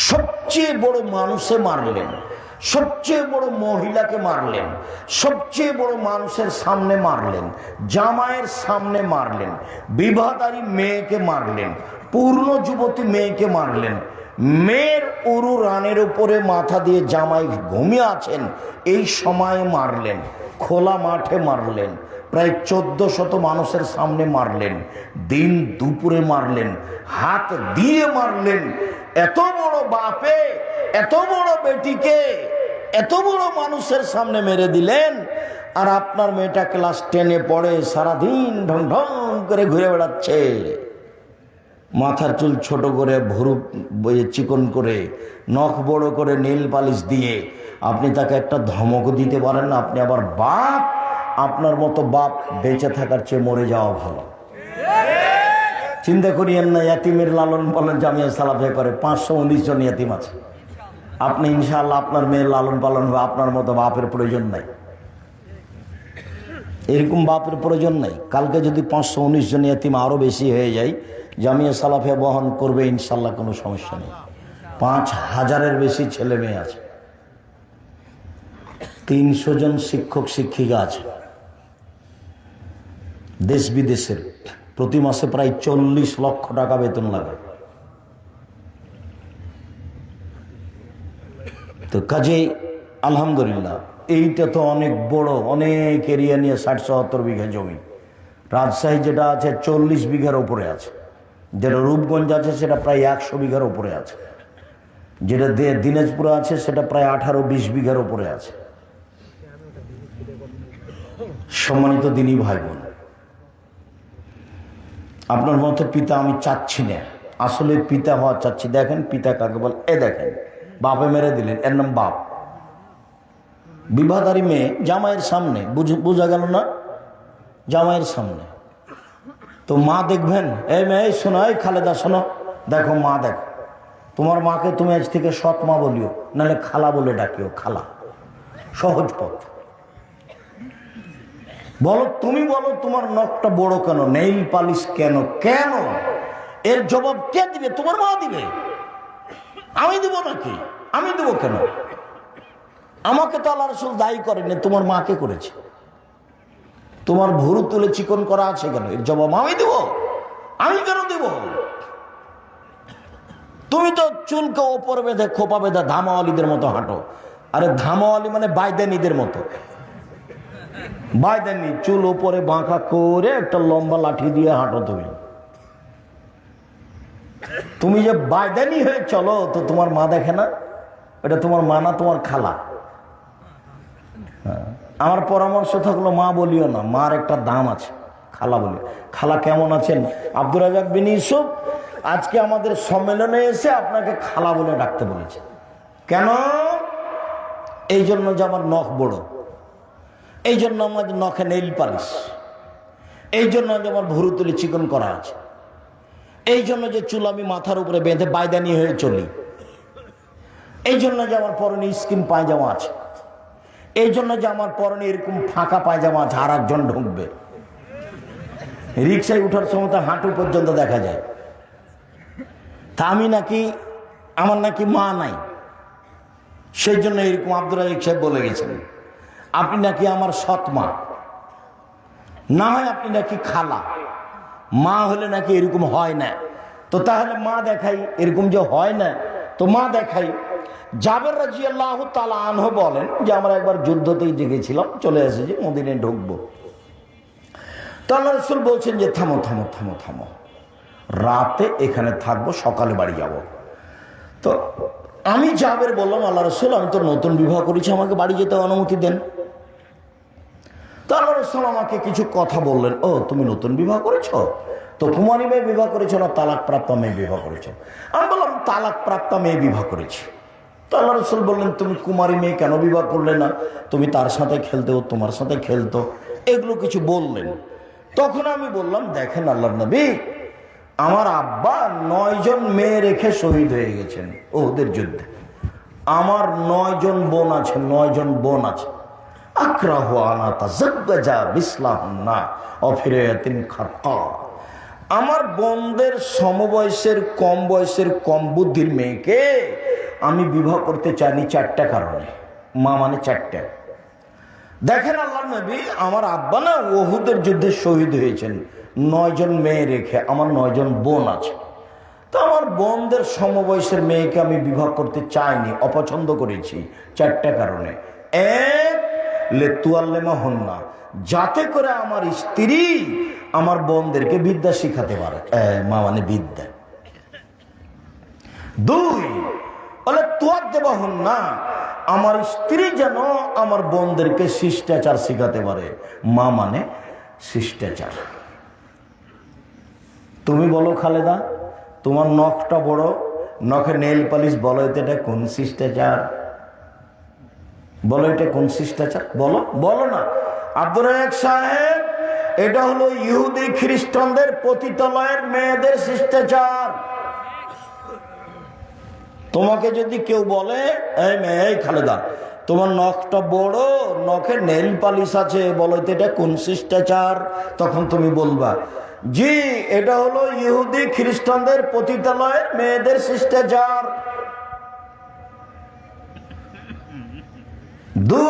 সবচেয়ে বড় মানুষে মারলেন, সবচেয়ে বড় মহিলাকে মারলেন, সবচেয়ে বড় মানুষের সামনে মারলেন, জামাইয়ের সামনে মারলেন, বিবাহদারী মেয়েকে মারলেন, পূর্ণ যুবতী মেয়েকে মারলেন। মেয়ের উরু রানের উপরে মাথা দিয়ে জামাই ঘুমিয়ে আছেন এই সময়ে মারলেন, খোলা মাঠে মারলেন, প্রায় 1400 মানুষের সামনে মারলেন, দিন দুপুরে মারলেন, হাত দিয়ে মারলেন। এত বড় বাপে এত বড় বেটিকে এত বড় মানুষের সামনে মেরে দিলেন। আর আপনার মেয়েটা ক্লাস 10-এ পড়ে, সারাদিন ঢং ঢং করে ঘুরে বেড়াচ্ছে, মাথার চুল ছোট করে, ভুরু চিকন করে, নখ বড় করে, নীল পালিশ দিয়ে। আপনি তাকে একটা ধমক দিতে পারেন না? আপনি আবার বাপ। আপনার মতো বাপ বেঁচে থাকার চেয়ে মরে যাওয়া ভালো। চিন্তা করিয়েন না, ইয়াতিমের লালন পালন জামিয়া সালাফিয়া করে 519 জন ইয়াতিম আছে। আপনি ইনশাআল্লাহ আপনার মেয়ের লালন পালন হবে, আপনার মতো বাপের প্রয়োজন নাই, এরকম বাপের প্রয়োজন নাই। কালকে যদি 519 জন ইয়াতিম আরো বেশি হয়ে যায়, জামিয়া সালাফিয়া বহন করবে ইনশাআল্লাহ, কোনো সমস্যা নেই। 5000-এর বেশি ছেলে মেয়ে আছে, 300 জন শিক্ষক শিক্ষিকা আছে দেশ বিদেশের। প্রতি মাসে প্রায় 40 লক্ষ টাকা বেতন লাগে। তো কাজেই আলহামদুলিল্লাহ, এইটা তো অনেক বড়, অনেক এরিয়া নিয়ে 60-70 বিঘা জমি। রাজশাহী যেটা আছে 40 বিঘার উপরে আছে, যেটা রূপগঞ্জ আছে সেটা প্রায় 100 বিঘার উপরে আছে, যেটা দিনাজপুরে আছে সেটা প্রায় 18-20 বিঘার উপরে আছে। সম্মানিত দিনী ভাই বোন, আপনার মতো পিতা আমি চাচ্ছি না, আসলে পিতা হওয়া চাচ্ছি। দেখেন পিতা কাকে বল, এ দেখেন বাপে মেরে দিলেন, এর নাম বাপ। বিবাহদারী মেয়ে জামাইয়ের সামনে, বোঝা গেল না? জামাইয়ের সামনে। তো মা দেখবেন, এই মেয়ে শোনো, এই খালেদা শোনো, দেখো মা, দেখো তোমার মাকে তুমি আজ থেকে সৎ মা বলিও, নাহলে খালা বলে ডাকিও, খালা, সহজ পথ। বলো, তুমি বলো তোমার নখটা বড় কেন, নেইল পালিশ কেন, কেন? এর জবাব কে দিবে? তোমার মা দিবে। আমি দেবো নাকি? আমি দেবো কেন? আমাকে তো আল্লাহ রাসূল দায়ী করেনি, তোমার মাকে করেছে। তোমার ভুরু তুলে চিকন করা আছে কেন, এর জবাব আমি দেবো? আমি কেন দেব? তুমি তো চুলকে ওপর বেঁধে, খোপা বেঁধে ধামাওয়ালিদের মতো হাঁটো। আরে ধামাওয়ালি মানে বাইদানিদের মতো। বাইদানি, চুল ওপরে বাঁকা করে একটা লম্বা লাঠি দিয়ে হাঁটো তুমি। তুমি যে বাইদানি হয়ে চলো, তো তোমার মা দেখে না? এটা তোমার মা না, তোমার খালা। আমার পরামর্শ থাকলো মা বলিও না, মার একটা দাম আছে, খালা বলি। খালা কেমন আছেন? আব্দুর রাজ্জাক বিন ইউসুফ আজকে আমাদের সম্মেলনে এসে আপনাকে খালা বলে ডাকতে বলেছে। কেন? এই জন্য যে আমার নখ বড়, এই জন্য আমাদের নখে নেইল পালিশ, এই জন্য যে আমার ভুরু তুলে চিকন করা আছে, এই জন্য যে চুল আমি মাথার উপরে বেঁধে বাইদানি হয়ে চলি, এই জন্য যে আমার পরনে স্কিন পায়জামা আছে, এই জন্য যে আমার পরনে এরকম ফাঁকা পায়জামা আছে, আর একজন ঢুকবে। রিক্সায় উঠার সময় তো হাঁটু পর্যন্ত দেখা যায়। তা আমি নাকি, আমার নাকি মা নাই, সেই জন্য এরকম আব্দুর রাজ্জাক সাহেব বলে গেছেন আপনি নাকি আমার সৎ মা, না হয় আপনি নাকি খালা। মা হলে নাকি এরকম হয় না। তো তাহলে মা দেখাই, এরকম যে হয় না তো মা দেখাই। জাবের রাদিয়াল্লাহু তাআলা আনহু বলেন যে আমরা একবার যুদ্ধতেই জেগেছিলাম, চলে এসেছি, মদিনায় ঢুকবো। তো আল্লাহ রাসূল বলছেন যে থামো থামো থামো থামো, রাতে এখানে থাকবো, সকালে বাড়ি যাব। তো আমি জাবের বললাম, আল্লাহ রাসূল আমি তো নতুন বিবাহ করেছি, আমাকে বাড়ি যেতে অনুমতি দেন। তো আল্লাহ রাসূল আমাকে কিছু কথা বললেন। ও তুমি নতুন বিবাহ করেছো? তো কুমারী মেয়ে বিবাহ করেছো না তালাক প্রাপ্ত মেয়ে বিবাহ করেছো? আমি বললাম তালাক প্রাপ্ত মেয়ে বিবাহ করেছি। তো আল্লাহ রাসূল বললেন তুমি কুমারী মেয়ে কেন বিবাহ করলে না? তুমি তার সাথে খেলতে, ও তোমার সাথে খেলতো, এগুলো কিছু বললেন। তখন আমি বললাম দেখেন আল্লাহর নবী, আমার আব্বা 9 জন মেয়ে রেখে শহীদ হয়ে গেছেন ওদের যুদ্ধে। আমার 9 জন বোন আছে, 9 জন বোন আছে। আক্রাহু আনা তাযাওয়াজা বিসলাহুন্না ওয়া ফিরায়াতিন খারকা। আমার বোনদের সমবয়সের কম বয়সের কম বুদ্ধির মেয়েকে আমি বিবাহ করতে চাইনি চারটা কারণে। মা মানে চারটা। দেখেন আল্লাহর নবী, আমার আব্বা না ওহুদের যুদ্ধে শহীদ হয়েছেন 9 জন মেয়ে রেখে, আমার 9 জন বোন আছে। তো আমার বোনদের সমবয়সের মেয়েকে আমি বিবাহ করতে চাইনি, অপছন্দ করেছি চারটা কারণে। এক, লেতুয়াল্লেমা হন্না, যাতে করে আমার স্ত্রী আমার বোনদেরকে বিদ্যা শিখাতে পারে, মা মানে বিদ্যা। 2, বলে তোয়ার দেবা হন্না, আমার স্ত্রী যেন আমার বোনদেরকে শিষ্টাচার শিখাতে পারে, মা মানে শিষ্টাচার। তুমি বলো খালেদা, তোমার নখটা বড়, নখে নেল পালিশ, বলো এটা কোন শিষ্টাচার? বলো এটা কোন শিষ্টাচার? বলো, বলো না। আব্দুর রাজ্জাক সাহেব, এটা হলো ইহুদি খ্রিস্টানদের পতিতালয়ের মেয়েদের শিষ্টাচার। তোমাকে যদি কেউ বলে, এই মেয়ে, এই খালেদা, তোমার নখটা বড়, নখে নেল পালিশ আছে, বলো এটা কোন শিষ্টাচার? তখন তুমি বলবা, জি, এটা হলো ইহুদি খ্রিস্টানদের পতিতালয়ের মেয়েদের শিষ্টাচার। 2,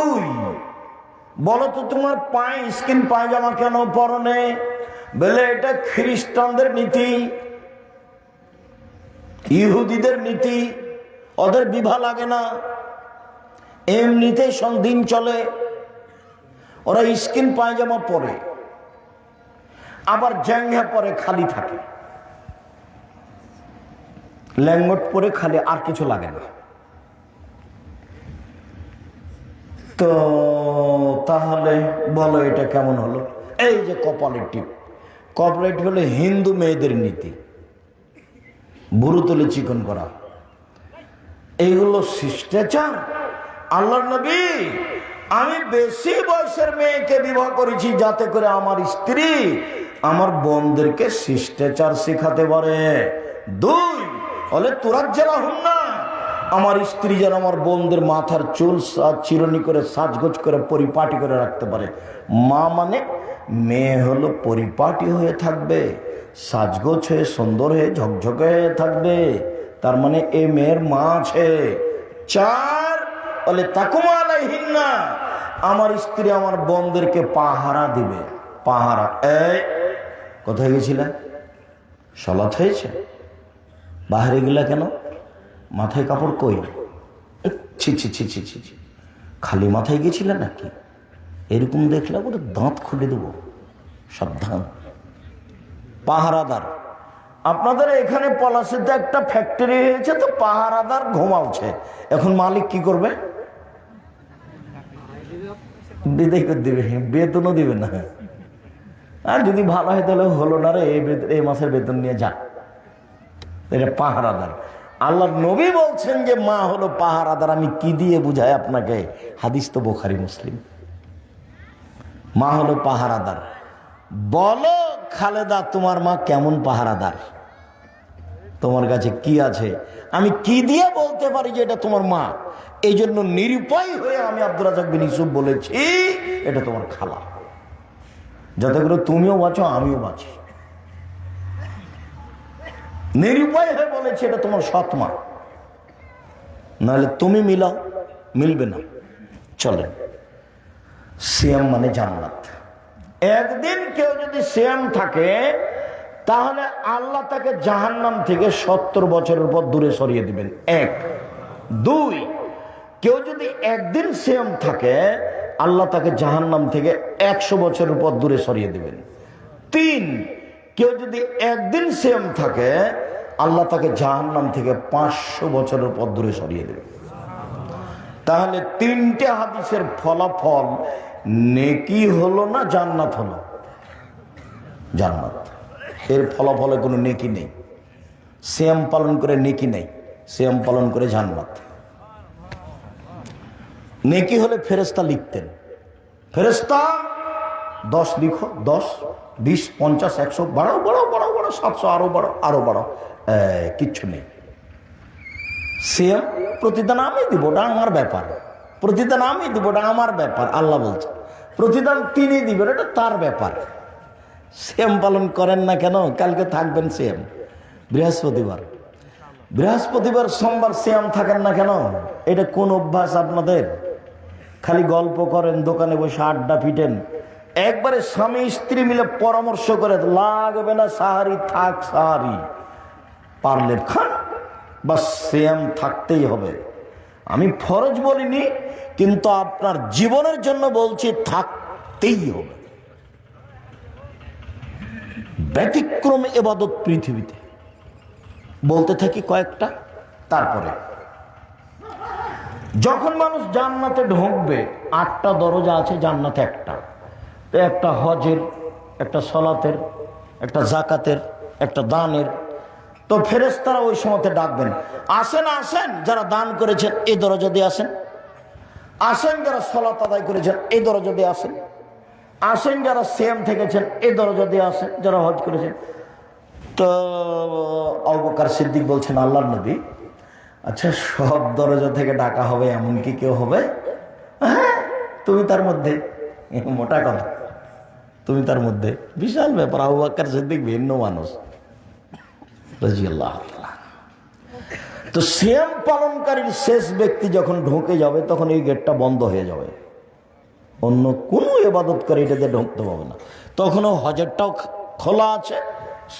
বলো তো তোমার পায়ে স্কিন পায়জামা কেন পরনে? বলে এটা খ্রিস্টানদের নীতি, ইহুদিদের নীতি, ওদের বিবাহ লাগে না, এমনিতেই দিন চলে, ওরা স্কিন পায়জামা পরে, আবার জ্যাঙ্গা পরে খালি থাকে, ল্যাঙ্গট পরে খালি, আর কিছু লাগে না। তো তাহলে বলো এটা কেমন হলো? এই যে কপালের টিপ, কপালের টিপ হলো হিন্দু মেয়েদের নীতি, বুড়ো তুলে চিকন করা, এইগুলো শিষ্টাচার। আল্লাহর নবী, আমি বেশি বয়সের মেয়েকে বিবাহ করেছি যাতে করে আমার স্ত্রী আমার বোনদেরকে শিষ্টাচার শিখাতে পারে। 2, বলে তোরা জেলা হন না, আমার স্ত্রী যেন আমার বোনদের মাথার চুল চিরনি করে সাজগোজ করে পরিপাটি করে রাখতে পারে। মা মানে মেয়ে হলো পরিপাটি হয়ে থাকবে, সাজগোজ হয়ে সুন্দর হয়ে ঝকঝকে হয়ে থাকবে, তার মানে এই মেয়ের মা আছে। 4, বলে তাকুমা আলাইহিন্না, আমার স্ত্রী আমার বোনদেরকে পাহারা দিবে। পাহারা, এই কোথায় গেছিলেন? সালাত হয়েছে, বাহিরে গেলা কেন? মাথায় কাপড় কই? ছি ছি ছি ছি ছি ছি, খালি মাথায় গেছিলেন নাকি? এরকম দেখলে ওটা দাঁত খুলে দেবো, সাবধান। পাহারাদার, আপনাদের এখানে পলাশিতে একটা ফ্যাক্টরি হয়েছে, তো পাহারাদার ঘুমাচ্ছে, এখন মালিক কি করবে? বিদায় করে দিবে, বেতনও দিবে না। আর যদি ভালো হয় তাহলে হলো না রে, এই মাসের বেতন নিয়ে যা। এটা পাহারাদার। আল্লাহর নবী বলছেন যে মা হলো পাহারাদার। আমি কি দিয়ে বুঝাই আপনাকে? হাদিস তো বুখারী মুসলিম। মা হলো পাহারাদার। বলো খালেদা, তোমার মা কেমন পাহারাদার? তোমার কাছে কি আছে? আমি কি দিয়ে বলতে পারি যে এটা তোমার মা? এই জন্য নিরুপায় হয়ে আমি আব্দুর রাজ্জাক বিন ইউসুফ বলেছি এটা তোমার খালা, যাতে করে তুমিও বাঁচো আমিও বাঁচি। নিরুপায় হয়ে বলেছি এটা তোমার সৎ মা, নাহলে তুমি মিলাও, মিলবে না। চলেন, সিয়াম মানে জান্নাত। একদিন কেউ যদি সিয়াম থাকে তাহলে আল্লাহ তাকে জাহান্নাম থেকে 70 বছরের পর দূরে সরিয়ে দিবেন। 1, 2, কেউ যদি একদিন সিয়াম থাকে আল্লাহ তাকে জাহান্নাম থেকে 100 বছরের পর দূরে সরিয়ে দিবেন। 3, কেউ যদি একদিন সিয়াম থাকে আল্লাহ তাকে জাহান্নাম থেকে 500 বছরের পর দূরে সরিয়ে দেবেন। তাহলে 3টে হাদিসের ফলাফল নেকি হলো না জান্নাত হলো? জান্নাত। এর ফলাফলে কোনো নেকি নেই। সিয়াম পালন করে নেকি নেই, সিয়াম পালন করে জান্নাত। নেকি হলে ফেরেশতা লিখতেন, ফেরেশতা 10 লিখো, 10, 20, 50, 100, বাড়াও বাড়াও বাড়াও বাড়াও, 700, আরো বাড়াও আরো বাড়াও, কিচ্ছু নেই। সিয়াম প্রতিদান আমি দিব, ওটা আমার ব্যাপার। প্রতিদান আমি দিব, ওটা আমার ব্যাপার। আল্লাহ বলছে প্রতিদান তিনি দিবেন, এটা তার ব্যাপার। সিয়াম পালন করেন না কেন? কালকে থাকবেন সিয়াম, বৃহস্পতিবার, বৃহস্পতিবার সোমবার সিয়াম থাকেন না কেন? এটা কোন অভ্যাস আপনাদের? খালি গল্প করেন, দোকানে বসে আড্ডা পিটেন। একবারে স্বামী স্ত্রী মিলে পরামর্শ করে, লাগবে না সাহারি, থাক সাহারি, পারলে খান, বাস সিয়াম থাকতেই হবে। আমি ফরজ বলিনি, কিন্তু আপনার জীবনের জন্য বলছি থাকতেই হবে। ব্যতিক্রম ইবাদত পৃথিবীতে বলতে থাকি কয়েকটা। তারপরে যখন মানুষ জান্নাতে ঢুকবে, 8টা দরজা আছে জান্নাতে। একটা হজের, একটা সলাতের, একটা জাকাতের, একটা দানের। তো ফেরেশতারা ওই সময়তে ডাকবেন, আসেন আসেন, যারা দান করেছেন এই দরজা দিয়ে আসেন, আসেন যারা সলাত আদায় করেছেন এই দরজা দিয়ে আসেন, আসেন যারা সিয়াম থেকেছেন এই দরজা দিয়ে আসেন, যারা হজ করেছেন। তো আবু বকর সিদ্দিক বলছেন, আল্লাহর নবী, আচ্ছা সব দরজা থেকে ডাকা হবে এমন কি কেউ হবে? হ্যাঁ, তুমি তার মধ্যে। মোটা কথা, তুমি তার মধ্যে। বিশাল ব্যাপার। আবু বকর সিদ্দিক ভিন্ন মানুষ, রাদিয়াল্লাহু তাআলা। তো সিয়াম পালনকারীর শেষ ব্যক্তি যখন ঢুকে যাবে, তখন এই গেটটা বন্ধ হয়ে যাবে, অন্য কোনো ইবাদতকারী এটাতে ঢুকতে পাবে না। তখনও হজেরটাও খোলা আছে,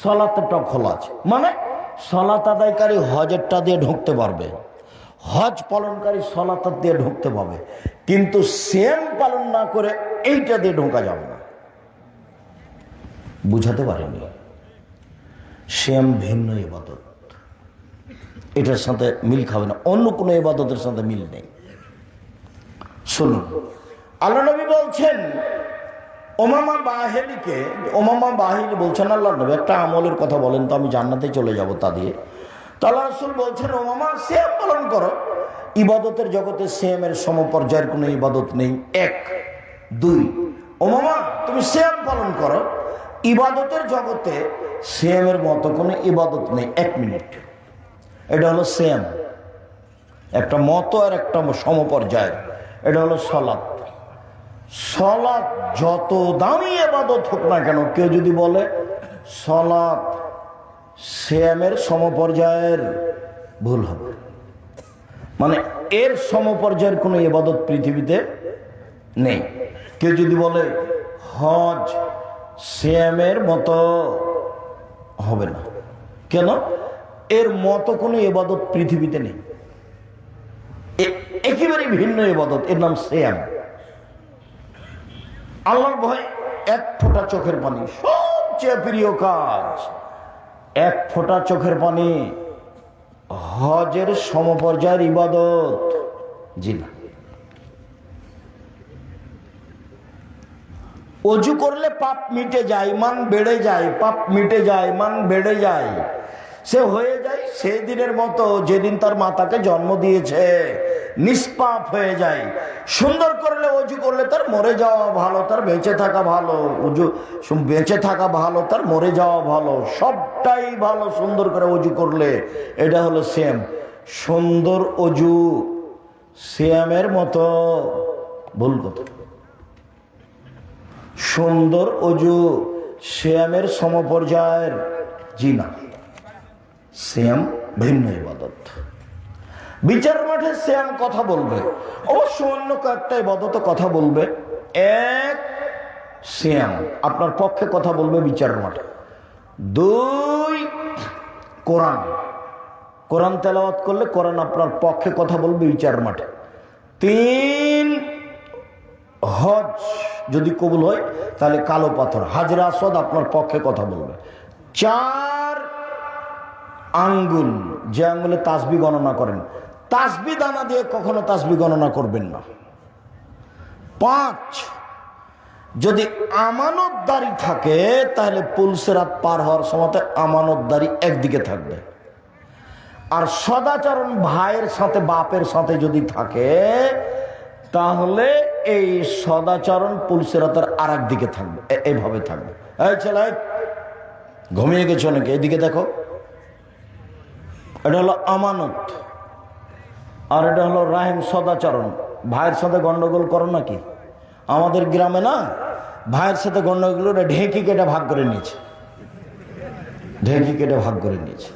সলাতেরটাও খোলা আছে। মানে সলাত আদায়কারী হজেরটা দিয়ে ঢুকতে পারবে, হজ পালনকারী সলাত দিয়ে ঢুকতে পারবে, কিন্তু সিয়াম পালন না করে এইটা দিয়ে ঢোকা যাবে না। বুঝাতে পারেনি? সিয়াম ভিন্ন ইবাদত, এটার সাথে মিল খাবে না, অন্য কোনো ইবাদতের সাথে মিল নেই। শুনুন, আল্লাহ নবী বলছেন ওমামা বাহিলিকে, ওমামা বাহিলি বলছেন, আল্লাহ নবী একটা আমলের কথা বলেন তো, আমি জান্নাতে চলে যাব তা দিয়ে। তো আল্লাহ রাসূল বলছেন, ওমামা সিয়াম পালন করো। ইবাদতের জগতে সিয়ামের সমপর্যায়ের কোনো ইবাদত নেই। 1 2 ওমামা তুমি সিয়াম পালন করো। ইবাদতের জগতে সিয়ামের মতো কোনো ইবাদত নেই। 1 মিনিট, এটা হলো সিয়াম, একটা মতো আর একটা সমপর্যায়ের। এটা হলো সলাত। সলাত যত দামি ইবাদত হোক না কেন, কেউ যদি বলে সলাত সিয়ামের সমপর্যায়ের, ভুল হবে। মানে এর সমপর্যায়ের কোনো ইবাদত পৃথিবীতে নেই। কেউ যদি বলে হজ সিয়ামের মতো, হবে না। কেন? এর মতো কোনো ইবাদত পৃথিবীতে নেই, একেবারে ভিন্ন ইবাদত, এর নাম সিয়াম। আল্লাহর ভয়, 1 ফোঁটা চোখের পানি, সবচেয়ে প্রিয় কাজ। 1 ফোঁটা চোখের পানি হজের সমপর্যায়ের ইবাদত? জি না। অজু করলে পাপ মিটে যায়, মান বেড়ে যায়, পাপ মিটে যায়, মান বেড়ে যায়। সে হয়ে যায় সেই দিনের মতো যেদিন তার মাতাকে জন্ম দিয়েছে, নিষ্পাপ হয়ে যায়। সুন্দর করলে, অজু করলে তার মরে যাওয়া ভালো, তার বেঁচে থাকা ভালো। বেঁচে থাকা ভালো, তার মরে যাওয়া ভালো, সবটাই ভালো সুন্দর করে অজু করলে। এটা হলো সিয়াম। সুন্দর অজু সিয়ামের মতো? ভুল কথা। সুন্দর অজু সিয়ামের সমপর্যায়ের? জি না। সিয়াম ভিন্ন ইবাদত। বিচার মাঠে সিয়াম কথা বলবে, অবশ্য অন্য কয়েকটা ইবাদত কথা বলবে। 1 সিয়াম আপনার পক্ষে কথা বলবে বিচার মাঠে। 2 কোরআন, কোরআন তেলাওয়াত করলে কোরআন আপনার পক্ষে কথা বলবে বিচার মাঠে। 3 হজ যদি কবুল হয় তাহলে কালো পাথর হাজরা আসওয়াদ আপনার পক্ষে কথা বলবে। 4 আঙ্গুল, যে আঙ্গুলে তাসবিহ গণনা করেন, তাসবিহ দানা দিয়ে কখনো তাসবিহ গণনা করবেন না। 5 যদি আমানতদারি থাকে তাহলে পুলসেরাত পার হওয়ার সময় আমানতদারি একদিকে থাকবে। আর সদাচরণ ভাইয়ের সাথে, বাপের সাথে যদি থাকে, তাহলে এই সদাচরণ পুলসেরাতের আর এক দিকে থাকবে, এইভাবে থাকবে। এই ছেলে, ঘুমিয়ে গেছো নাকি? এদিকে দেখো। এটা হলো আমানত, আর এটা হলো রাহিম, সদাচরণ। ভাইয়ের সাথে গন্ডগোল করো নাকি? আমাদের গ্রামে না, ভাইয়ের সাথে গন্ডগোল করে ঢেঁকি কেটে ভাগ করে নিয়েছে, ঢেঁকি কেটে ভাগ করে নিয়েছে।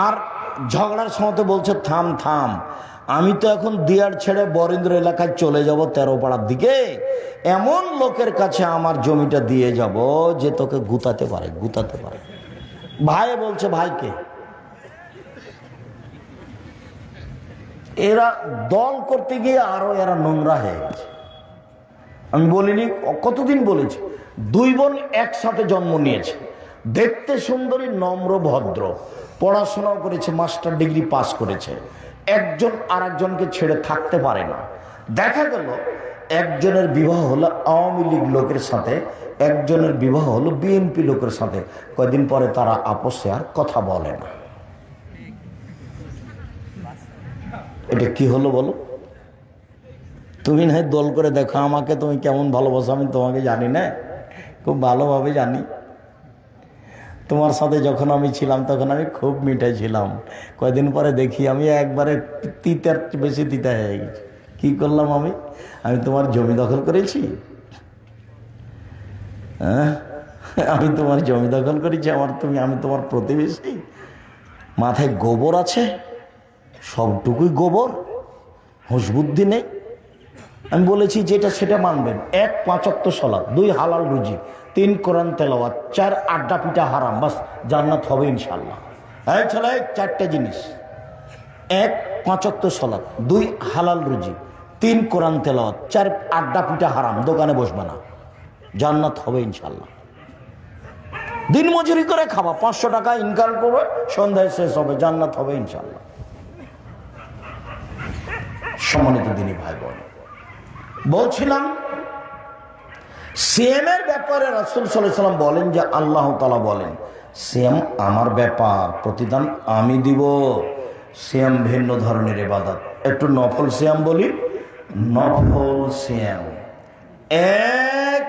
আর ঝগড়ার সময় বলছে থাম থাম, আমি তো এখন দিয়ার ছেড়ে বরেন্দ্র এলাকায় চলে যাব 13 পাড়ার দিকে, এমন লোকের কাছে আমার জমিটা দিয়ে যাব যে তোকে গুতাতে পারে, গুতাতে পারে। ভাই বলছে ভাইকে, এরা দল করতে গিয়ে আরো এরা নোংরা হয়ে গেছে। আমি বলিনি, কতদিন বলেছি, 2 বোন একসাথে জন্ম নিয়েছে, দেখতে সুন্দরী, নম্র ভদ্র, পড়াশোনাও করেছে, মাস্টার ডিগ্রি পাস করেছে, একজন আর একজনকে ছেড়ে থাকতে পারে না। দেখা গেল একজনের বিবাহ হলো আওয়ামী লীগ লোকের সাথে, একজনের বিবাহ হলো বিএনপি লোকের সাথে। কয়েকদিন পরে তারা আপসে আর কথা বলে না। এটা কি হলো বলো? তুমি না দল করে দেখো আমাকে, তুমি কেমন ভালোবাসো আমি তোমাকে জানি না, খুব ভালোভাবে জানি। তোমার সাথে যখন আমি ছিলাম তখন আমি খুব মিঠাই ছিলাম, কয়েকদিন পরে দেখি আমি একবারে তিতার বেশি তিতা হয়ে গেছি। কি করলাম আমি? আমি তোমার জমি দখল করেছি? হ্যাঁ, আমি তোমার জমি দখল করেছি? আমি তোমার প্রতিবেশী? মাথায় গোবর আছে, সবটুকুই গোবর, হুঁশ বুদ্ধি নেই। আমি বলেছি যেটা সেটা মানবেন। 1 5 ওয়াক্ত সালাত, 2 হালাল রুজি, 3 কোরআন তেলাওয়াত, 4 আড্ডা পিঠা হারাম, বাস জান্নাত হবে ইনশাল্লাহ। এই ছেলে, 4টে জিনিস: 1 5 ওয়াক্ত সালাত, 2 হালাল রুজি, 3 কোরআন তেলাওয়াত, 4 আড্ডা পিঠা হারাম, দোকানে বসবে না, জান্নাত হবে ইনশাল্লাহ। দিন মজুরি করে খাবা, 500 টাকা ইনকাম করবে, সন্ধ্যায় শেষ হবে, জান্নাত হবে ইনশাল্লাহ। সম্মানিত দিনী ভাই বোন, বলছিলাম সিএমের ব্যাপারে রাসূল সাল্লাল্লাহু আলাইহি ওয়াসাল্লাম বলেন যে আল্লাহ তাআলা বলেন, সিএম আমার ব্যাপার, প্রতিদান আমি দিব। সিএম ভিন্ন ধরনের ইবাদত। একটু নফল সিএম বলি। নফল সিএম এক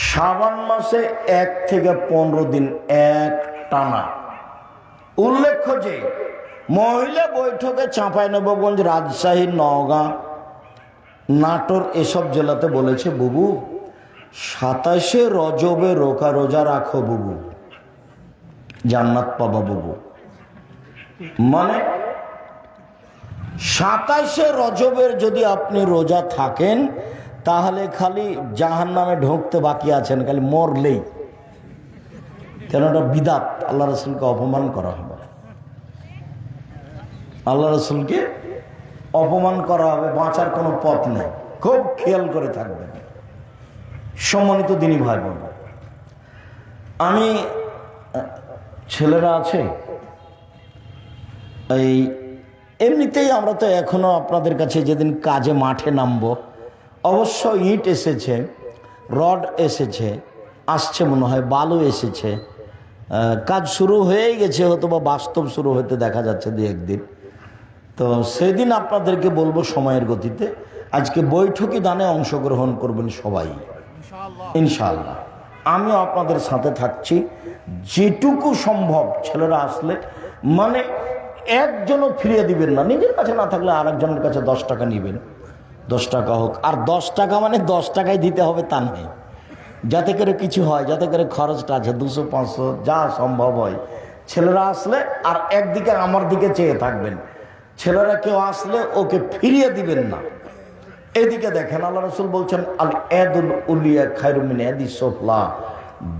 শাবান মাসে 1 থেকে 15 দিন এক টানা। উল্লেখ্য যে মহিলা বৈঠকে চাঁপাইনবাবগঞ্জ, রাজশাহী, নওগাঁ, নাটোর এসব জেলাতে বলেছে, বুবু 27শে রজবে রোজা রাখো বুবু, জান্নাত পাবা বুবু। মানে 27শে রজবের যদি আপনি রোজা থাকেন তাহলে খালি জাহান্নামে ঢুকতে বাকি আছেন, খালি মরলেই। কেন? এটা বিদাত, আল্লাহ রসুলকে অপমান করা হবে, আল্লাহ রসুলকে অপমান করা হবে, বাঁচার কোনো পথ নেই। খুব খেয়াল করে থাকবেন। সম্মানিত দিনী ভাই বোন, আমি ছেলেরা আছে এই এমনিতেই আমরা তো এখনো আপনাদের কাছে যেদিন কাজে মাঠে নামবো, অবশ্য ইট এসেছে, রড এসেছে, আসছে মনে হয়, বালু এসেছে, কাজ শুরু হয়েই গেছে, হয়তো বা বাস্তব শুরু হতে দেখা যাচ্ছে 2-1 দিন। তো সেদিন আপনাদেরকে বলবো সময়ের গতিতে। আজকে বৈঠকি দানে অংশগ্রহণ করবেন সবাই ইনশাআল্লাহ। আমিও আপনাদের সাথে থাকছি, যেটুকু সম্ভব। ছেলেরা আসলে মানে একজনও ফিরিয়ে দিবেন না, নিজের কাছে না থাকলে আর একজনের কাছে 10 টাকা নেবেন, 10 টাকা হোক। আর 10 টাকা মানে 10 টাকাই দিতে হবে তা নেই, যাতে করে কিছু হয়, যাতে করে খরচটা আছে 200-500 যা সম্ভব হয়। ছেলেরা আসলে আর একদিকে আমার দিকে চেয়ে থাকবেন, ছেলেরা কেউ আসলে ওকে ফিরিয়ে দিবেন না। এদিকে দেখেন, আল্লাহ রাসূল বলছেন, আল ইয়াদুল উলিয়া খায়রুম মিন ইয়াদিস সুফলা,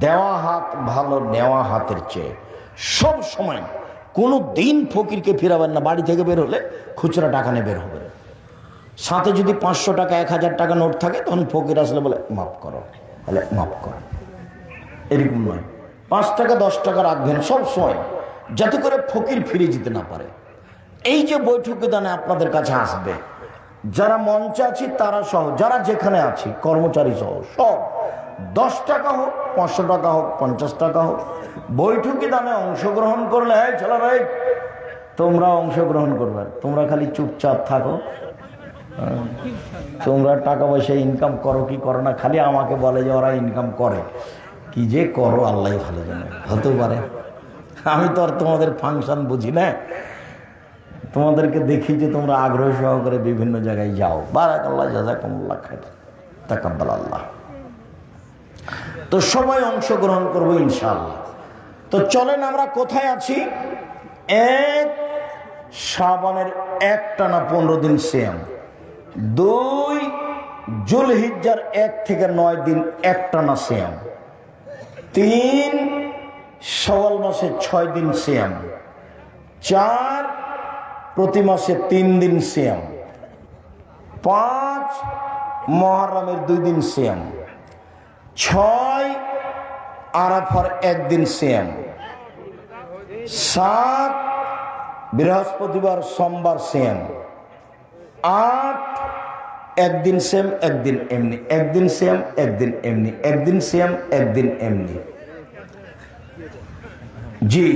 দেওয়া হাত ভালো নেওয়া হাতের চেয়ে। সব সময় কোনো দিন ফকিরকে ফিরাবেন না। বাড়ি থেকে বের হলে খুচরা টাকা নিয়ে বের হবে, সাথে যদি 500 টাকা 1000 টাকা নোট থাকে তখন ফকির আসলে বলে মাফ করো, বলে মাফ করো, এরকম নয়। 5 টাকা 10 টাকা রাখবেন সব সময়, যাতে করে ফকির ফিরে যেতে না পারে। এই যে বৈঠকে দানে আপনাদের কাছে আসবে, যারা মঞ্চে আছি তারা সহ, যারা যেখানে আছি কর্মচারী সহ সব, 10 টাকা হোক, 500 টাকা হোক, 50 টাকা হোক, বৈঠকি দানে অংশগ্রহণ করলে, হ্যাঁ ছেলে ভাই তোমরা অংশগ্রহণ করবে, তোমরা খালি চুপচাপ থাকো। তোমরা টাকা পয়সা ইনকাম করো কি করো না, খালি আমাকে বলে যে ওরা ইনকাম করে, কি যে করো আল্লাহ ভালো জানে। হতে পারে আমি তো আর তোমাদের ফাংশন বুঝি না, তোমাদেরকে দেখি যে তোমরা আগ্রহ সহকারে বিভিন্ন জায়গায় যাও, বারাকাল্লাহ জাযাকুমুল্লাহ খাইর। তাকাব্বাল আল্লাহ। তো সবাই অংশগ্রহণ করবো ইনশাআল্লাহ। তো চলেন আমরা কোথায় আছি? এক শাবানের একটানা 15 দিন সিয়াম, 2 জুলহিজ্জার 1 থেকে 9 দিন একটানা সিয়াম, 3 শাওয়াল মাসে 6 দিন সিয়াম, 4 প্রতি মাসে 3 দিন সিয়াম, 5 মুহররমের 2 দিন সিয়াম, 6 আরাফার 1 দিন সিয়াম, 7 বৃহস্পতিবার সোমবার সিয়াম, 8 একদিন সিয়াম একদিন এমনি, একদিন সিয়াম একদিন এমনি, একদিন সিয়াম একদিন এমনি। জি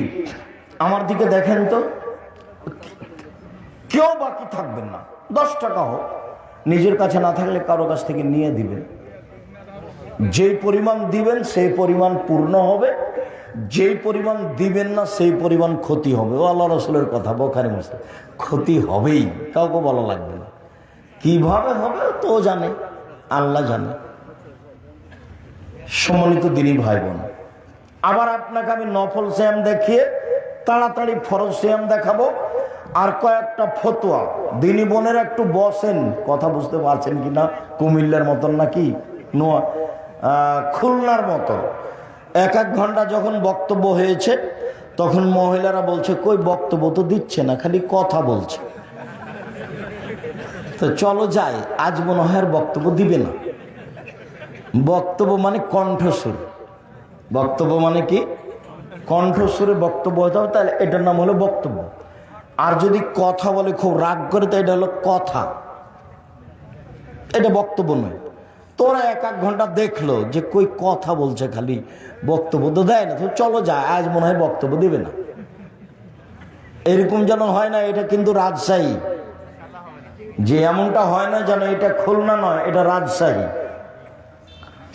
আমার দিকে দেখেন তো, কেউ বাকি থাকবেন না। 10 টাকা হোক, নিজের কাছে না থাকলে কারো কাছ থেকে নিয়ে দিবেন। যেই পরিমাণ দিবেন সেই পরিমাণ পূর্ণ হবে, যেই পরিমাণ দিবেন না সেই পরিমাণ ক্ষতি হবে। ও আল্লাহ রসুলের কথা, বুখারী মুসলিম। ক্ষতি হবেই, কাউকে বলা লাগবে না। কিভাবে হবে তো জানে, আল্লাহ জানে। সম্মানিত দিনী ভাই বোন, আবার আপনাকে আমি নফল সিয়াম দেখিয়ে তাড়াতাড়ি ফরজ সিয়াম দেখাবো। আর কয়েকটা ফতোয়া দিনী বোনের একটু বসেন, কথা বুঝতে পারছেন কিনা? কুমিল্লার মতন নাকি খুলনার মতো 1-1 ঘন্টা যখন বক্তব্য হয়েছে তখন মহিলারা বলছে কই বক্তব্য তো দিচ্ছে না, খালি কথা বলছে। তো চলো যাই, আজ মনে হয় আর বক্তব্য দিবে না। বক্তব্য মানে কণ্ঠস্বর, বক্তব্য মানে কি? কণ্ঠস্বরে বক্তব্য হতে হবে, তাহলে এটার নাম হলো বক্তব্য। আর যদি কথা বলে খুব রাগ করে, তো এটা হলো কথা, এটা বক্তব্য নয়। তোরা 1-1 ঘন্টা দেখলো যে কই কথা বলছে, খালি বক্তব্য তো দেয় না। তো চলো যায়, আজ মনে হয় বক্তব্য দিবে না। এরকম যেন হয় না, এটা কিন্তু রাজশাহী। যে এমনটা হয় না যেন এটা খুলনা নয়, এটা রাজশাহী।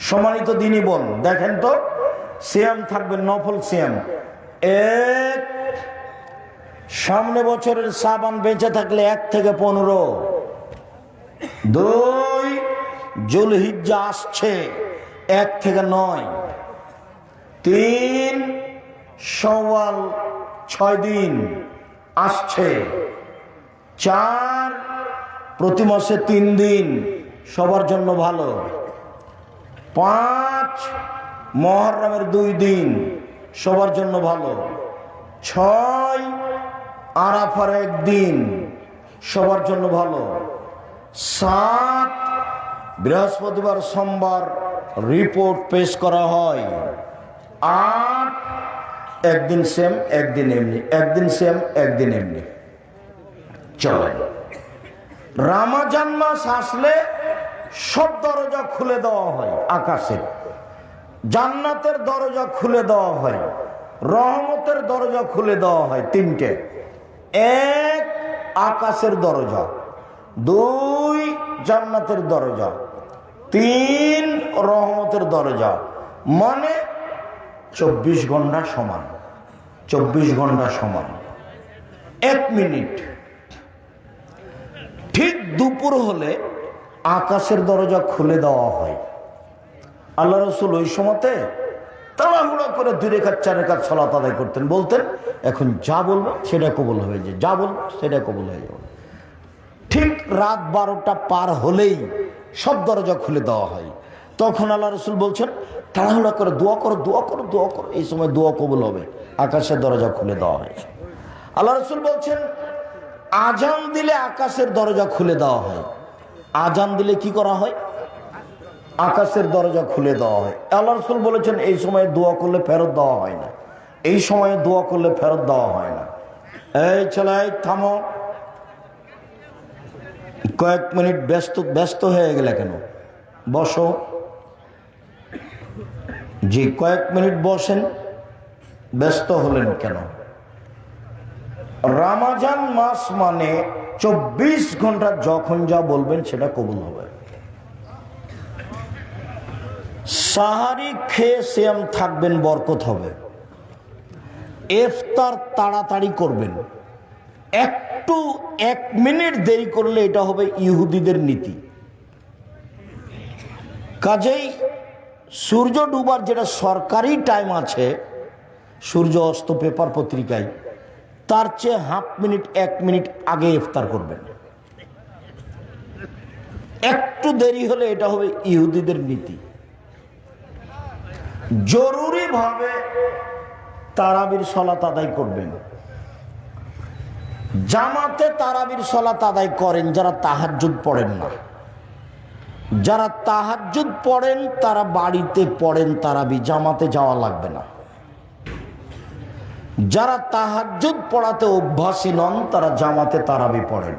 সম্মানিত দিনী বোন দেখেন তো, সিয়াম থাকবে নফল সিয়াম। 1 সামনে বছরের শাবান বেঁচে থাকলে 1 থেকে 15, 2 জুলহিজ্জা আসছে 1 থেকে 9, 3 শাওয়াল 6 দিন আসছে, 4 প্রতি মাসে 3 দিন সবার জন্য ভালো, 5 মুহররমের 2 দিন সবার জন্য ভালো, 6 আরাফার 1 দিন সবার জন্য ভালো, 7 বৃহস্পতিবার সোমবার রিপোর্ট পেশ করা হয়, 8 একদিন সেম একদিন এমনি, একদিন সেম একদিন এমনি। চলেন, রমজান মাস আসলে সব দরজা খুলে দেওয়া হয়, আকাশের জান্নাতের দরজা খুলে দেওয়া হয়, রহমতের দরজা খুলে দেওয়া হয়। 3টে, 1 আকাশের দরজা, 2 জান্নাতের দরজা, 3 রহমতের দরজা। মানে 24 ঘন্টা সমান, 24 ঘন্টা সমান। 1 মিনিট ঠিক দুপুর হলে আকাশের দরজা খুলে দেওয়া হয়। আল্লাহ রসুল ওই সময়তে তাড়াহুড়া করে 2 রাকাত 4 রাকাত সালাত আদায় করতেন। বলতেন এখন যা বলবো সেটা কবুল হয়ে যায়, যা বলবো সেটা কবুল হয়ে যাবে। ঠিক রাত 12টা পার হলেই সব দরজা খুলে দেওয়া হয়। তখন আল্লাহ রসুল বলছেন তাড়াহুড়া করে দোয়া করো, দোয়া করো, দোয়া করো, এই সময় দোয়া কবুল হবে। আকাশের দরজা খুলে দেওয়া হয়। আল্লাহ রসুল বলছেন আজান দিলে আকাশের দরজা খুলে দেওয়া হয়। আজান দিলে কি করা হয়? আকাশের দরজা খুলে দেওয়া হয়। আল্লাহ রসুল বলেছেন এই সময়ে দোয়া করলে ফেরত দেওয়া হয় না, এই সময়ে দোয়া করলে ফেরত দেওয়া হয় না। এই ছেলে থামো, কয়েক মিনিট ব্যস্ত হয়ে গেলে কেন? বসো। জি কয়েক মিনিট বসেন, ব্যস্ত হলেন কেন? রমজান মাস মানে 24 ঘন্টা যখন যা বলবেন সেটা কবুল হবে। সাহারি খেয়ে সিয়াম থাকবেন, বরকত হবে। ইফতার তাড়াতাড়ি করবেন, একটু 1 মিনিট দেরি করলে এটা হবে ইহুদিদের নীতি। কাজেই সূর্য ডুবার যেটা সরকারি টাইম আছে, সূর্য অস্ত পেপার পত্রিকায়, তার চেয়ে হাফ মিনিট 1 মিনিট আগে ইফতার করবেন। একটু দেরি হলে এটা হবে ইহুদিদের নীতি। জরুরিভাবে তারাবির সালাত আদায় করবেন। জামাতে তারাবির সালাত আদায় করেন যারা তাহাজ্জুদ পড়েন না। যারা তাহাজ্জুদ পড়েন তারা বাড়িতে পড়েন তারাবি, জামাতে যাওয়া লাগবে না। যারা তাহাজ্জুদ পড়াতে অভ্যাসী নন তারা জামাতে তারাবি পড়েন।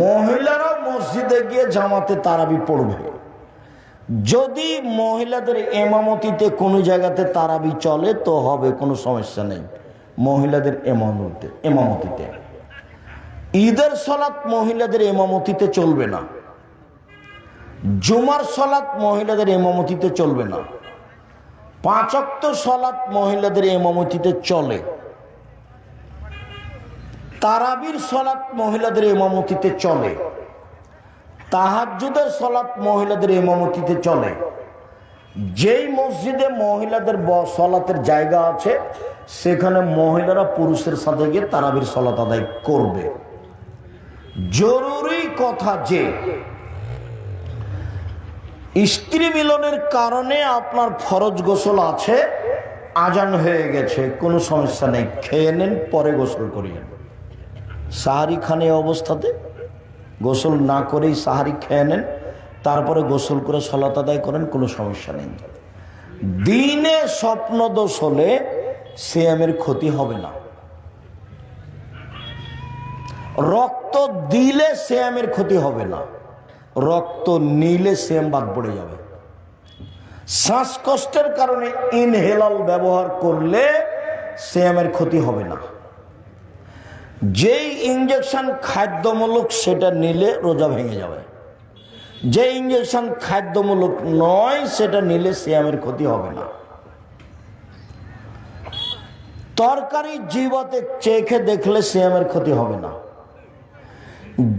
মহিলারা মসজিদে গিয়ে জামাতে তারাবি পড়বে। যদি মহিলাদের ইমামতিতে কোনো জায়গাতে তারাবি চলে তো হবে, কোনো সমস্যা নেই মহিলাদের ইমামতিতে। ঈদের সালাত মহিলাদের ইমামতিতে চলবে না। জুমার সালাত মহিলাদের ইমামতিতে চলবে না। 5 ওয়াক্ত সালাত মহিলাদের ইমামতিতে চলে। তারাবির সালাত মহিলাদের ইমামতিতে চলে। তাহাজ্জুদের সালাত মহিলাদের ইমামতিতে চলে। যেই মসজিদে মহিলাদের সালাতের জায়গা আছে সেখানে মহিলারা পুরুষের সাথে গিয়ে তারাবির সালাত আদায় করবে। জরুরি কথা যে স্ত্রী মিলনের কারণে আপনার ফরজ গোসল আছে, আজান হয়ে গেছে, কোনো সমস্যা নেই, খেয়ে নেন, পরে গোসল করিয়ে। সাহারি খান এই অবস্থাতে গোসল না করেই সাহারি খেয়ে নেন, তারপরে গোসল করে সালাত আদায় করেন, কোনো সমস্যা নেই। দিনে স্বপ্নদোষ হলে সিয়ামের ক্ষতি হবে না। রক্ত দিলে সিয়ামের ক্ষতি হবে না, রক্ত নিলে সিয়াম বাদ পড়ে যাবে। শ্বাসকষ্টের কারণে ইনহেলাল ব্যবহার করলে সিয়ামের ক্ষতি হবে না। যেই ইঞ্জেকশন খাদ্যমূলক সেটা নিলে রোজা ভেঙে যাবে। যে ইঞ্জেকশন খাদ্যমূলক নয় সেটা নিলে সিয়ামের ক্ষতি হবে না। তরকারি জিহ্বাতে চেখে দেখলে সিয়ামের ক্ষতি হবে না।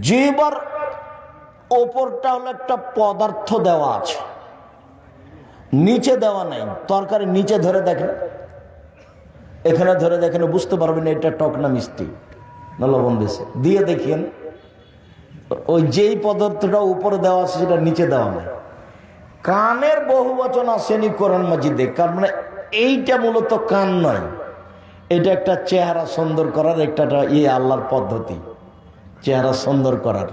জিহ্বার ওপরটা হলো একটা পদার্থ দেওয়া আছে, নিচে দেওয়া নাই। তরকারি নিচে ধরে দেখেন, এখানে ধরে দেখেন, বুঝতে পারবেন এটা টক না মিষ্টি না লবণ দিয়েছে, দিয়ে দেখিয়েন ওই যেই পদার্থটা উপরে দেওয়া আছে সেটা নিচে দেওয়া নাই। কানের বহু বচন আসেনি কোরআন মাজিদে, কারণ মানে এইটা মূলত কান নয়, এটা একটা চেহারা সুন্দর করার একটা আল্লাহর পদ্ধতি, চেহারা সুন্দর করার।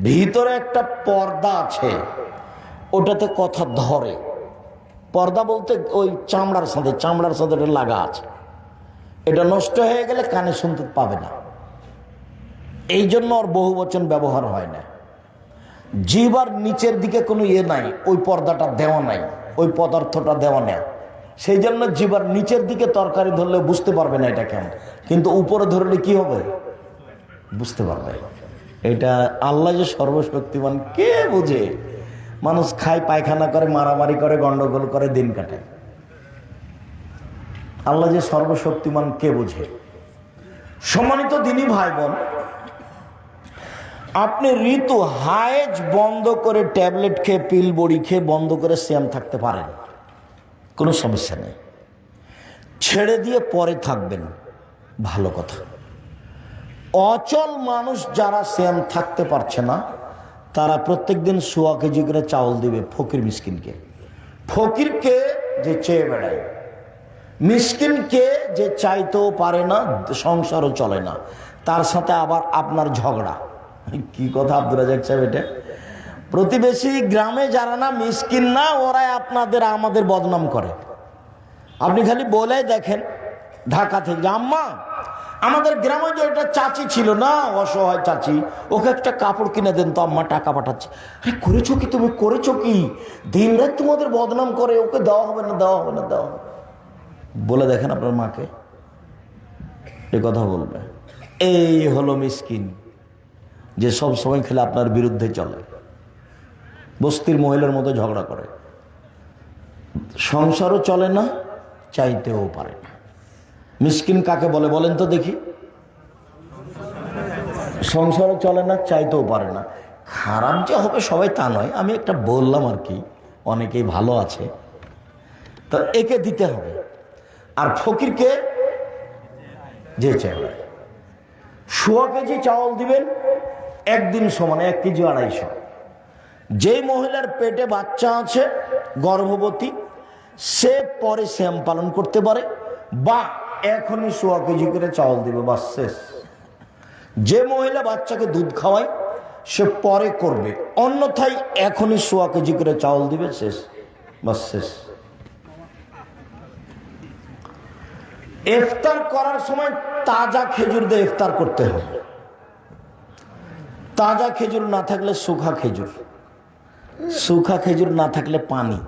ভিতরে একটা পর্দা আছে, ওটাতে কথা ধরে। পর্দা বলতে ওই চামড়ার সাথে এটা লাগা আছে। এটা নষ্ট হয়ে গেলে কানে শুনতে পাবে না, এই জন্য ওর বহু বচন ব্যবহার হয় না। জিহ্বার নিচের দিকে কোনো নাই, ওই পর্দাটা দেওয়া নাই, ওই পদার্থটা দেওয়া নেই। সেই জন্য জিহ্বার নিচের দিকে তরকারি ধরলে বুঝতে পারবে না এটা কেমন, কিন্তু উপরে ধরলে কি হবে বুঝতে পারবে। এটা আল্লাহ যে সর্বশক্তিমান কে বুঝে। মানুষ খায়, পায়খানা করে, মারামারি করে, গন্ডগোল করে, দিন কাটে। আল্লাহ যে সর্বশক্তিমান কে বুঝে। সম্মানিত দিনী ভাই বোন, আপনি ঋতু হায়েজ বন্ধ করে, ট্যাবলেট খেয়ে, পিল বড়ি খেয়ে বন্ধ করে সিয়াম থাকতে পারেন, কোনো সমস্যা নেই। ছেড়ে দিয়ে পরে থাকবেন, ভালো কথা। অচল মানুষ যারা সিয়াম থাকতে পারছে না তারা প্রত্যেকদিন 1.25 কেজি করে চাউল দিবে ফকির মিসকিনকে। ফকিরকে যে চেয়ে বেড়ায়, মিসকিনকে যে চাইতেও পারে না, সংসারও চলে না, তার সাথে আবার আপনার ঝগড়া। কি কথা আব্দুর রাজ্জাক সাহেব, এটা প্রতিবেশী গ্রামে যারা না মিসকিন না, ওরাই আপনাদের আমাদের বদনাম করে। আপনি খালি বলে দেখেন ঢাকা থেকে, আম্মা আমাদের গ্রামে যে একটা চাচি ছিল না, অসহায় চাচি, ওকে একটা কাপড় কিনে দেন তো, আম্মা টাকা পাঠাচ্ছে। আরে করেছো কি তুমি, করেছো কি? দিন রাত তোমাদের বদনাম করে, ওকে দেওয়া হবে না, দেওয়া হবে না, দেওয়া হবে। বলে দেখেন আপনার মাকে, এ কথা বলবে। এই হলো মিসকিন, যে সব সময় খেলে আপনার বিরুদ্ধে চলে, বস্তির মহিলার মতো ঝগড়া করে, সংসারও চলে না, চাইতেও পারে না। মিসকিন কাকে বলে বলেন তো দেখি? সংসারও চলে না, চাইতেও পারে না। খারাপ যে হবে সবাই তা নয়, আমি একটা বললাম আর কি, অনেকেই ভালো আছে, তো একে দিতে হবে। আর ফকিরকে যে চাউল, 100 কেজি চাউল দিবেন, একদিন সমানে 1 কেজি 250। যেই মহিলার পেটে বাচ্চা আছে, গর্ভবতী, সে পরে শ্যাম পালন করতে পারে, বা এখনই 100 কেজি করে চাউল দিবে, বাস শেষ। যে মহিলা বাচ্চাকে দুধ খাওয়ায় সে পরে করবে, অন্যথায় এখনই 100 কেজি করে চাউল দিবে, শেষ, বাস শেষ। ইফতার করার সময় তাজা খেজুর দিয়ে ইফতার করতে হবে। তাজা খেজুর না থাকলে শুখা খেজুর, শুখা খেজুর না থাকলে পানি।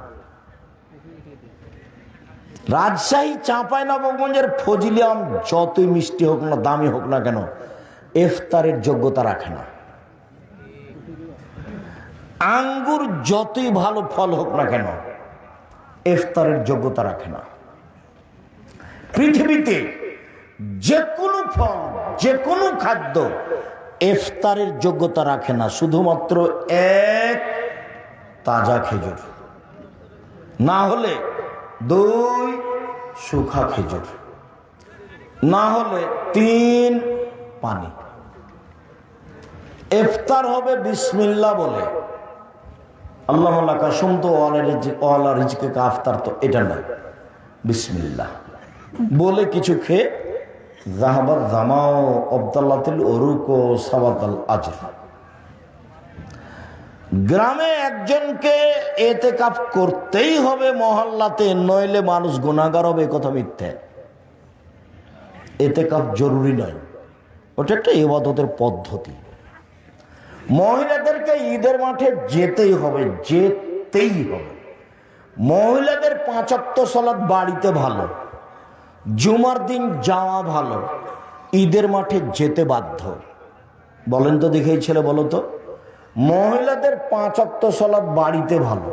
রাজশাহী চাঁপাইনবাবগঞ্জের ফজলি আম যতই মিষ্টি হোক না, দামি হোক না কেন, ইফতারের যোগ্যতা রাখে না। আঙ্গুর যতই ভালো ফল হোক না কেন, ইফতারের যোগ্যতা রাখে না। পৃথিবীতে যে কোনো ফল, যে কোনো খাদ্য ইফতারের যোগ্যতা রাখে না, শুধুমাত্র এক তাজা খেজুর, না হলে 2 শুখা খেজুর, না হলে 3 পানি। ইফতার হবে বিসমিল্লাহ বলে, আল্লাহ লাকা সুমতু ওয়ালা রিজকে কা আফতার, তো এটা নয়, বিসমিল্লাহ বলে কিছু খেয়ে যাহাবাত জামাও আবদাল্লাতিল উরুক ও সাবাতাল আজর। গ্রামে একজনকে এতেকাফ করতেই হবে মহল্লাতে, নইলে মানুষ গুনাহগার হবে, কথা মিথ্যে। এতেকাফ জরুরি নয়, ওটা একটা ইবাদতের পদ্ধতি। মহিলাদেরকে ঈদের মাঠে যেতেই হবে, যেতেই হবে। মহিলাদের 5 ওয়াক্ত সালাত বাড়িতে ভালো, জুমার দিন যাওয়া ভালো, ঈদের মাঠে যেতে বাধ্য। বলেন তো দেখে এই ছেলে, বলো তো, মহিলাদের 5 ওয়াক্ত সালাত বাড়িতে ভালো,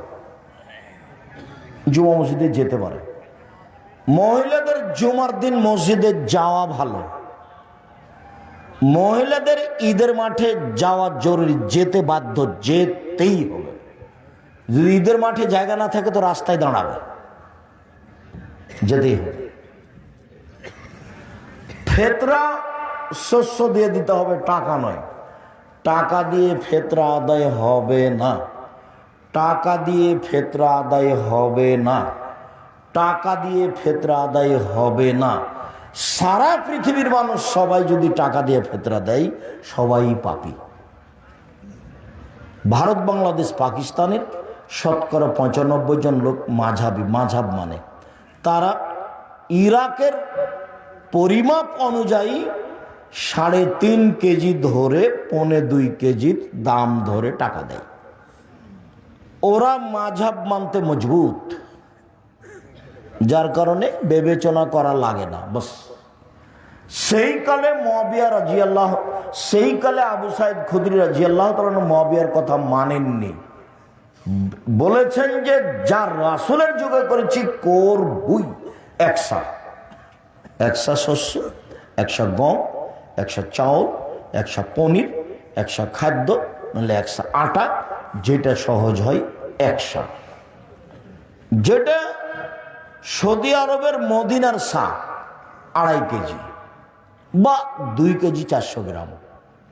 জুমা মসজিদে যেতে পারে। মহিলাদের জুমার দিন মসজিদে যাওয়া ভালো, মহিলাদের ঈদের মাঠে যাওয়া জরুরি, যেতে বাধ্য, যেতেই হবে। যদি ঈদের মাঠে জায়গা না থাকে তো রাস্তায় দাঁড়াবে, যেতেই হবে। ফেতরা শস্য দিয়ে দিতে হবে, টাকা নয়। টাকা দিয়ে ফেতরা আদায় হবে না, টাকা দিয়ে ফেতরা আদায় হবে না, টাকা দিয়ে ফেতরা আদায় হবে না। সারা পৃথিবীর মানুষ সবাই যদি টাকা দিয়ে ফেতরা দেয়, সবাই পাপী। ভারত, বাংলাদেশ, পাকিস্তানের শতকরা 95 জন লোক মাঝাবি, মাঝাব মানে তারা ইরাকের পরিমাপ অনুযায়ী 3.5 কেজি ধরে 1.25 কেজির দাম ধরে টাকা দেয়। ওরা মাঝাব মানতে মজবুত, যার কারণে বিবেচনা করা লাগে না, বাস। সেই কালে মুয়াবিয়া রাদিয়াল্লাহ, সেই কালে আবু সাইদ খুদরি রাদিয়াল্লাহু তাআলা মুয়াবিয়ার কথা মানেননি, বলেছেন যে যা রাসূলের যুগে করেছি করবই। 100 শস্য, 100 গম, 100 চাউল, 100 পনির, 100 খাদ্য, নাহলে 100 আটা, যেটা সহজ হয় 100। যেটা সৌদি আরবের মদিনার চা 2.5 কেজি, বা 2 কেজি 400 গ্রাম,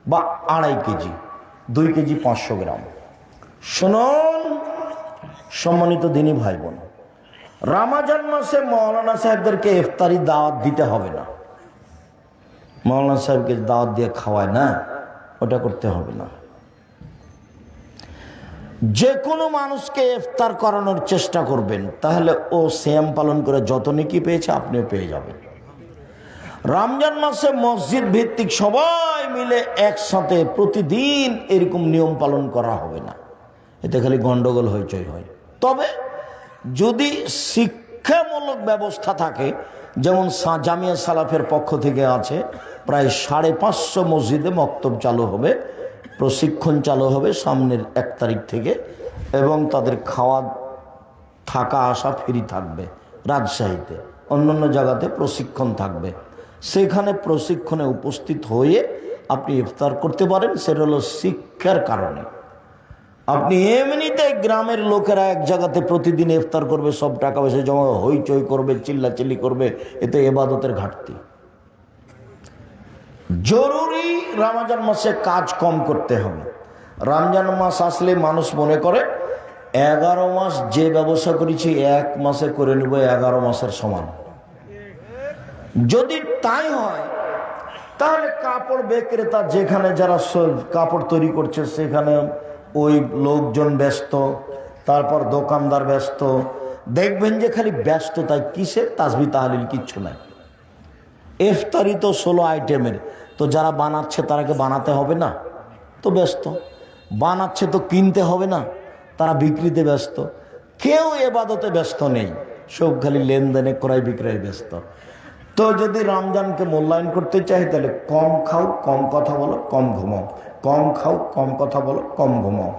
বা 2.5 কেজি 2 কেজি 500 গ্রাম। শুনুন সম্মানিত দিনী ভাই বোন, রমজান মাসে মৌলানা সাহেবদেরকে ইফতারি দাওয়াত দিতে হবে না। মৌলানা সাহেবকে দাওয়াত দিয়ে খাওয়ায় না, ওটা করতে হবে না। যে কোনো মানুষকে ইফতার করানোর চেষ্টা করবেন, তাহলে ও সিয়াম পালন করে যত নেকি পেয়েছে আপনিও পেয়ে যাবেন। রমজান মাসে মসজিদ ভিত্তিক সবাই মিলে একসাথে প্রতিদিন এরকম নিয়ম পালন করা হবে না, এতে খালি গন্ডগোল হইচই হয়। তবে যদি শিক্ষামূলক ব্যবস্থা থাকে, যেমন জামিয়া সালাফের পক্ষ থেকে আছে, প্রায় 550 মসজিদে মক্তব চালু হবে, প্রশিক্ষণ চালু হবে সামনের 1 তারিখ থেকে, এবং তাদের খাওয়া থাকা আসা ফ্রি থাকবে। রাজশাহীতে, অন্যান্য জায়গাতে প্রশিক্ষণ থাকবে, সেখানে প্রশিক্ষণে উপস্থিত হয়ে আপনি ইফতার করতে পারেন। সেটা হলো শিক্ষার কারণে, আপনি এমনিতে গ্রামের লোকেরা এক জায়গাতে প্রতিদিন ইফতার করবে, সব টাকা পয়সা জমা হইচই করবে, চিল্লাচিল্লি করবে, এতে ইবাদতের ঘাটতি। জরুরি রমজান মাসে কাজ কম করতে হবে। রমজান মাস আসলে মানুষ মনে করে 11 মাস যে ব্যবসা করেছি 1 মাসে করে নেব 11 মাসের সমান। যদি তাই হয় তাহলে কাপড় বিক্রেতা যেখানে যারা কাপড় তৈরি করছে সেখানে ওই লোকজন ব্যস্ত, তারপর দোকানদার ব্যস্ত, দেখবেন যে খালি ব্যস্ত। তাই কিসের তাসবিহ তাহলিল কিচ্ছু নাই। ইফতারি তো 16 আইটেমের, তো যারা বানাচ্ছে তারাকে বানাতে হবে না, তো ব্যস্ত। বানাচ্ছে তো কিনতে হবে না, তারা বিক্রিতে ব্যস্ত। কেউ এবাদতে ব্যস্ত নেই, সব খালি লেনদেনে ক্রয় বিক্রয় ব্যস্ত। তো যদি রমজানকে মূল্যায়ন করতে চাই তাহলে কম খাও, কম কথা বলো, কম ঘুমাও। কম খাও, কম কথা বলো, কম ঘুমাও।